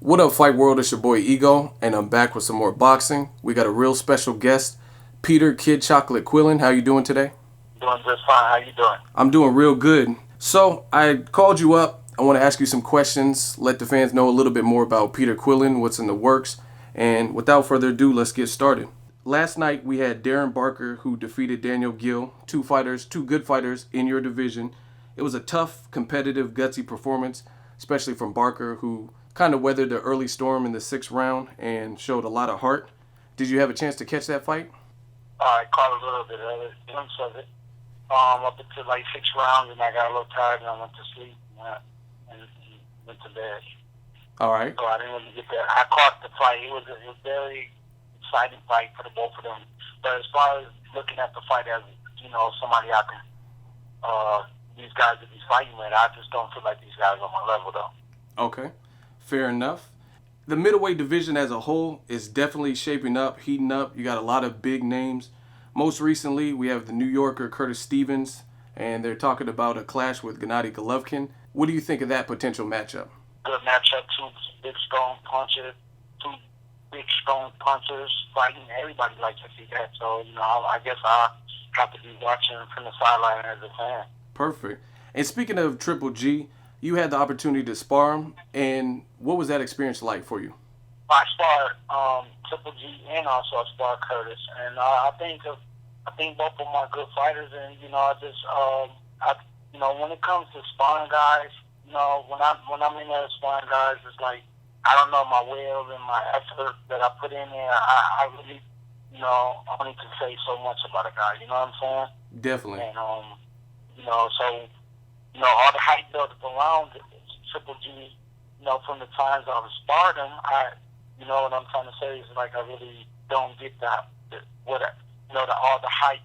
What up, Fight World? It's your boy Ego, and I'm back with some more boxing. We got a real special guest, Peter Kid Chocolate Quillin. How you doing today? Doing just fine. How you doing? I'm doing real good. So I called you up. I want to ask you some questions, let the fans know a little bit more about Peter Quillin, what's in the works, and without further ado, let's get started. Last night we had Darren Barker, who defeated Daniel Gill, two good fighters in your division. It was a tough, competitive, gutsy performance, especially from Barker, who kind of weathered the early storm in the sixth round and showed a lot of heart. Did you have a chance to catch that fight? I caught a little bit of it, glimpse of it. Up until like 6 rounds, and I got a little tired, and I went to sleep and went to bed. All right. So I didn't really get that. I caught the fight. It was a very exciting fight for the both of them. But as far as looking at the fight as somebody I can these guys to be fighting with, I just don't feel like these guys are on my level though. Okay. Fair enough. The middleweight division as a whole is definitely shaping up, heating up. You got a lot of big names. Most recently, we have the New Yorker Curtis Stevens, and they're talking about a clash with Gennady Golovkin. What do you think of that potential matchup? Good matchup, two big strong punchers fighting. Everybody likes to see that. So, I guess I have to be watching from the sideline as a fan. Perfect. And speaking of Triple G, you had the opportunity to spar him, and what was that experience like for you? I sparred Triple G and also I sparred Curtis, and I think both of them are good fighters. And when it comes to sparring guys, when I'm in there sparring guys, it's like I don't know, my will and my effort that I put in there. I really, only can say so much about a guy. You know what I'm saying? Definitely. And all the hype built up around Triple G, from the times I was sparred him, what I'm trying to say is like I really don't get all the hype,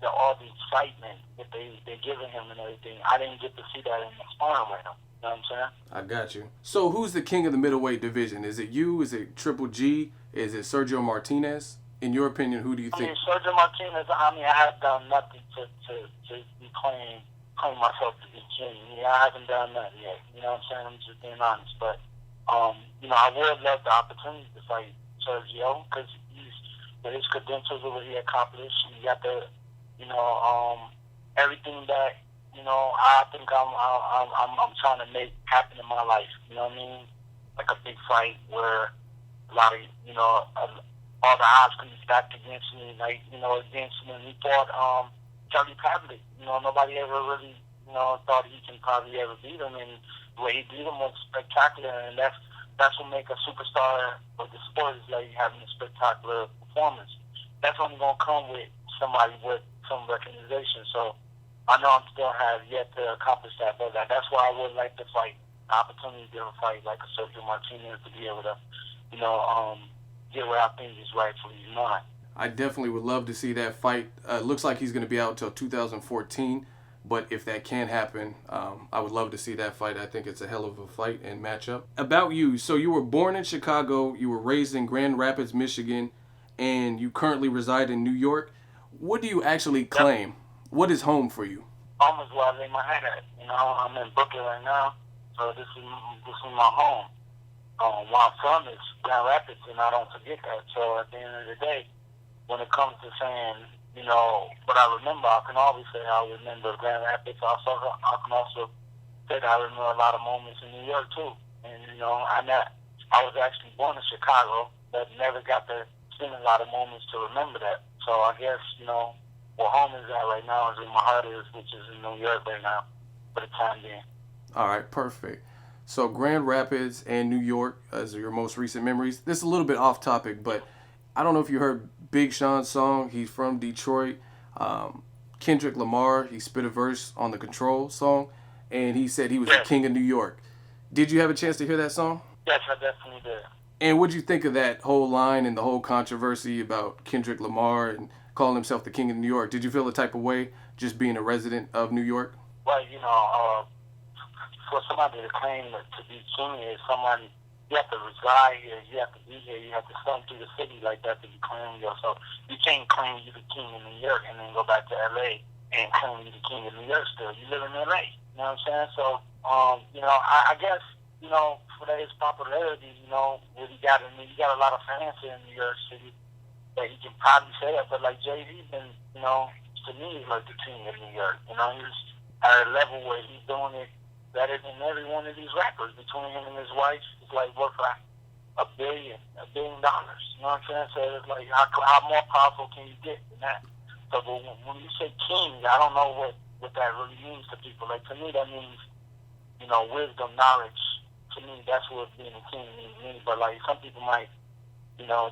all the excitement that they're giving him and everything. I didn't get to see that in the sparring with him. You know what I'm saying? I got you. So who's the king of the middleweight division? Is it you? Is it Triple G? Is it Sergio Martinez? In your opinion, who do you think? Sergio Martinez, I have done nothing to be claim myself to be king. I haven't done that yet. You know what I'm saying? I'm just being honest. But, I would love the opportunity to fight Sergio because with his credentials of what he accomplished, he got everything that, I think I'm trying to make happen in my life. You know what I mean? Like a big fight where a lot of, all the odds can be stacked against me, against me. And he fought Charlie Pavlik. Nobody ever really, thought he can probably ever beat him, and the way he beat him was spectacular, and that's what makes a superstar of the sport, is like having a spectacular performance. That's only gonna come with somebody with some recognition. So I know I'm still have yet to accomplish that, but that's why I would like to fight, the opportunity to fight like a Sergio Martinez, to be able to, get where I think is rightfully mine. I definitely would love to see that fight. Looks like he's going to be out until 2014, but if that can happen, I would love to see that fight. I think it's a hell of a fight and matchup. About you, so you were born in Chicago, you were raised in Grand Rapids, Michigan, and you currently reside in New York. What do you actually claim? Yep. What is home for you? Home is where I lay my head at. I'm in Brooklyn right now, so this is my home. Where I'm from is Grand Rapids, and I don't forget that. So at the end of the day, when it comes to saying, what I remember, I can always say I remember Grand Rapids. Also, I can also say that I remember a lot of moments in New York too. And I was actually born in Chicago, but never got to spend a lot of moments to remember that. So I guess where home is at right now is where my heart is, which is in New York right now for the time being. All right, perfect. So Grand Rapids and New York as your most recent memories. This is a little bit off topic, but I don't know if you heard Big Sean's song. He's from Detroit. Kendrick Lamar, he spit a verse on the Control song, and he said he was the king of New York. Did you have a chance to hear that song? Yes, I definitely did. And what did you think of that whole line and the whole controversy about Kendrick Lamar and calling himself the king of New York? Did you feel the type of way just being a resident of New York? Well, for somebody to claim to be king is somebody, you have to reside here, you have to be here, you have to come through the city like that to be claiming yourself. You can't claim you're the king of New York and then go back to LA and claim you're the king of New York still. You live in LA. You know what I'm saying? So, I guess you know, for his popularity, you know, what he got in, he got a lot of fans in New York City that he can probably say that, but like Jay-Z been, you know, to me, he's like the king of New York. You know, he's at a level where he's doing it better than every one of these rappers. Between him and his wife, it's like worth like $1 billion. You know what I'm saying? So it's like, how more powerful can you get than that? So but when you say king, I don't know what that really means to people. Like, to me, that means, you know, wisdom, knowledge. To me, that's what being a king means. But like, some people might, you know,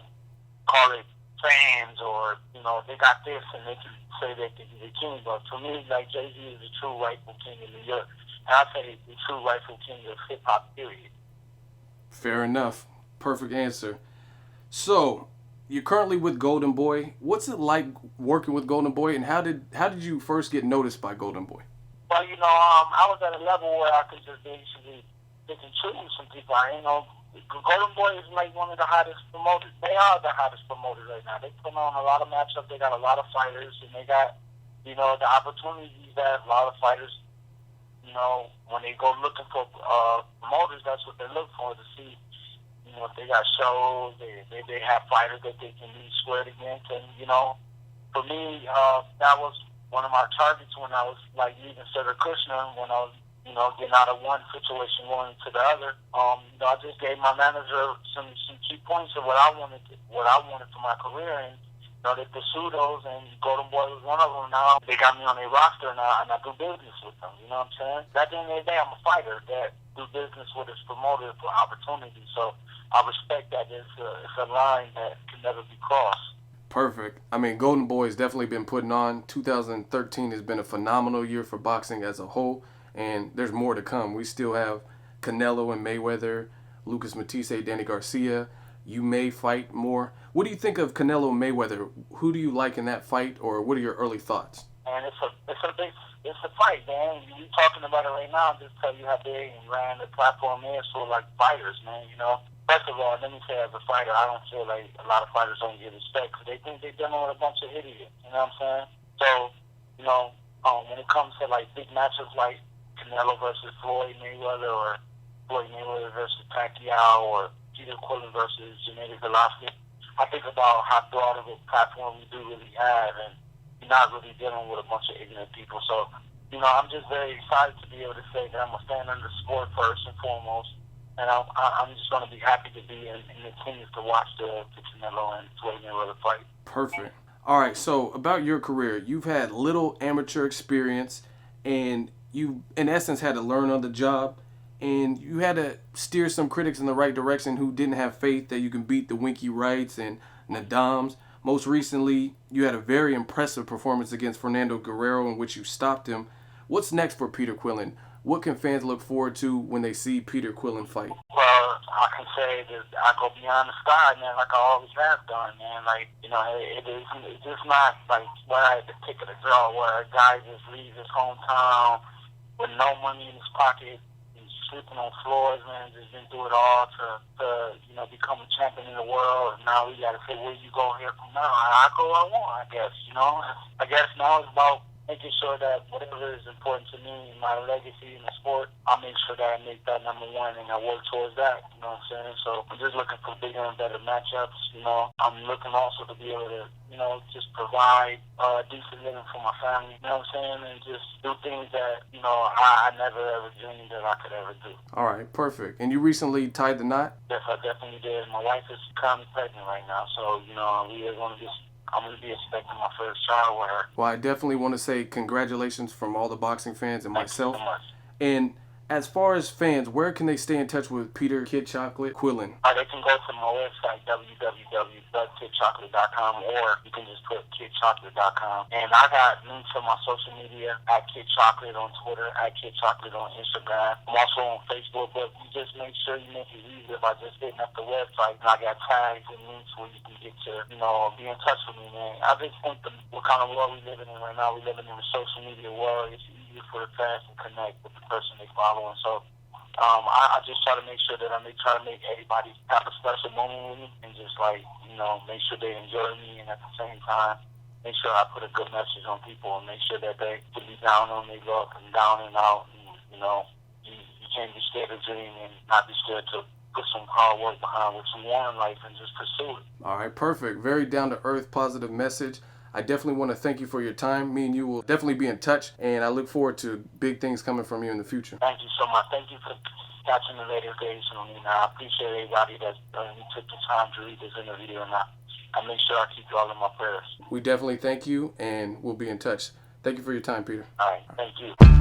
call it fans, or, you know, they got this and they can say that they're the king. But for me, like, Jay-Z is the true rightful king of New York. And I say the true rightful king of hip-hop, period. Fair enough. Perfect answer. So, you're currently with Golden Boy. What's it like working with Golden Boy, and how did you first get noticed by Golden Boy? Well, you know, I was at a level where I could just basically pick and choose some people. You know, Golden Boy is like one of the hottest promoters. They are the hottest promoters right now. They put on a lot of matchups. They got a lot of fighters, and they got, you know, the opportunities that a lot of fighters, you know, when they go looking for promoters, that's what they look for, to see, you know, if they got shows, they have fighters that they can be squared against. And, you know, for me, that was one of my targets when I was, like, leaving Cedric Kushner, when I was, you know, getting out of one situation going to the other. You know, I just gave my manager some key points of what I wanted for my career, and, you know, they pursued those, and Golden Boy was one of them. Now they got me on their roster, and I do business with them. You know what I'm saying? At the end of the day, I'm a fighter that do business with his promoter for opportunity. So I respect that. It's a line that can never be crossed. Perfect. I mean, Golden Boy has definitely been putting on. 2013 has been a phenomenal year for boxing as a whole, and there's more to come. We still have Canelo and Mayweather, Lucas Matisse, Danny Garcia. You may fight more. What do you think of Canelo and Mayweather? Who do you like in that fight, or what are your early thoughts? And it's a fight, man. You talking about it right now, just tell you how big and grand the platform is for, like, fighters, man. You know. First of all, let me say, as a fighter, I don't feel like a lot of fighters don't get respect because they think they're dealing with a bunch of idiots. You know what I'm saying? So, you know, when it comes to, like, big matchups like Canelo versus Floyd Mayweather, or Floyd Mayweather versus Pacquiao, or Peter Quillin versus Gennady Golovkin, I think about how broad of a platform we do really have, and you're not really dealing with a bunch of ignorant people. So, you know, I'm just very excited to be able to say that I'm a fan of the sport first and foremost. And I'm just going to be happy to be in attendance to watch the Canelo and Floyd Mayweather fight. Perfect. All right, so about your career, you've had little amateur experience, and you, in essence, had to learn on the job, and you had to steer some critics in the right direction who didn't have faith that you can beat the Winky Wrights and Nadams. Most recently, you had a very impressive performance against Fernando Guerrero in which you stopped him. What's next for Peter Quillin? What can fans look forward to when they see Peter Quillin fight? Well, I can say that I go beyond the sky, man, like I always have done, man. Like, you know, it's just not like where I had to pick of the draw, where a guy just leaves his hometown with no money in his pocket, he's sleeping on floors, man, just been through it all to you know, become a champion in the world. And now we got to say, where you go here from now? I go where I want, I guess, you know. I guess now it's about making sure that whatever is important to me in my legacy in the sport, I make sure that I make that number one and I work towards that, you know what I'm saying? So I'm just looking for bigger and better matchups, you know. I'm looking also to be able to, you know, just provide decent living for my family, you know what I'm saying? And just do things that, you know, I never ever dreamed that I could ever do. All right, perfect. And you recently tied the knot? Yes, I definitely did. My wife is currently pregnant right now, so, you know, we are going to I'm going to be expecting my first child with her. Well, I definitely want to say congratulations from all the boxing fans and myself. Thank you so much. And as far as fans, where can they stay in touch with Peter Kid Chocolate Quillin? They can go to my website, www.kidchocolate.com, or you can just put kidchocolate.com. And I got links on my social media, at Kid Chocolate on Twitter, at Kid Chocolate on Instagram. I'm also on Facebook, but you just make sure you make it easier by just hitting up the website. And I got tags and links where you can get to, you know, be in touch with me, man. I just think what kind of world we're living in right now, we're living in a social media world. It's easier for the fans to connect with the person they follow. And so I just try to make sure that try to make everybody have a special moment with me, and just, like, you know, make sure they enjoy me, and at the same time make sure I put a good message on people and make sure that they can be down on their luck and down and out, and, you know, you can't be scared to dream and not be scared to put some hard work behind what you want in life and just pursue it. All right, perfect. Very down-to-earth, positive message. I definitely want to thank you for your time. Me and you will definitely be in touch, and I look forward to big things coming from you in the future. Thank you so much. Thank you for catching the latest days on me. I appreciate everybody that took the time to read this interview, and I make sure I keep you all in my prayers. We definitely thank you, and we'll be in touch. Thank you for your time, Peter. All right, thank you.